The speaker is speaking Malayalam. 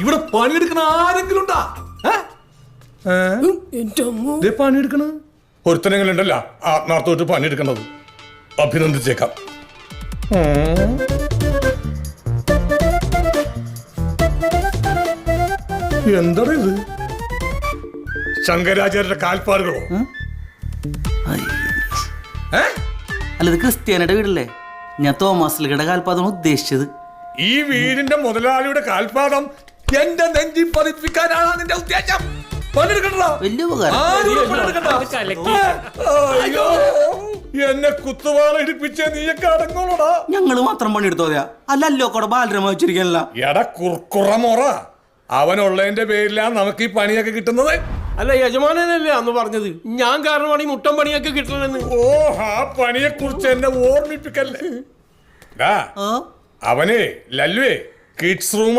ഇവിടെ പണിയെടുക്കണ ആരെങ്കിലും ഉണ്ടാ? പണിയെടുക്കണ ഒരുത്തനെങ്കിലും ഉണ്ടല്ല ആത്മാർത്ഥമായിട്ട് പണിയെടുക്കണത്. അഭിനന്ദിച്ചേക്കാം. എന്താണ് ഇത്? ശങ്കരാചാര്യരുടെ കാൽപ്പാടുകളോ? അല്ല, ഇത് ക്രിസ്ത്യാനിയുടെ വീടല്ലേ? ഞാൻ തോമസ് കാൽപാദം ഉദ്ദേശിച്ചത്. ഈ വീടിന്റെ മുതലാളിയുടെ കാൽപാദം എന്റെ നെഞ്ചി പതിപ്പിക്കാനാണ് നിന്റെ ഉദ്ദേശം? വലിയ ഉപകാരം. എന്നെ കുത്തുവാള ഇടിപ്പിച്ച നീയൊക്കെ അടങ്ങോളടാ. ഞങ്ങള് മാത്രം പണിയെടുത്തോതെയാ? അല്ലല്ലോ കൂടെ ബാലരമ വെച്ചിരിക്കാനല്ല. എടാ കുർക്കുറമൊറ, അവനുള്ളതിന്റെ പേരിലാണ് നമുക്ക് ഈ പണിയൊക്കെ കിട്ടുന്നത്. അല്ല, യജമാനല്ലേ അന്ന് പറഞ്ഞത് ഞാൻ കാരണമാണ് ഈ മുട്ടൻ പണിയൊക്കെ കിട്ടണമെന്ന്. ഓ, ആ പണിയെ കുറിച്ച് എന്നെ ഓർമ്മിപ്പിക്കല്ലേ. അവനെ ലല്ലുവേ കിഡ്സ് റൂം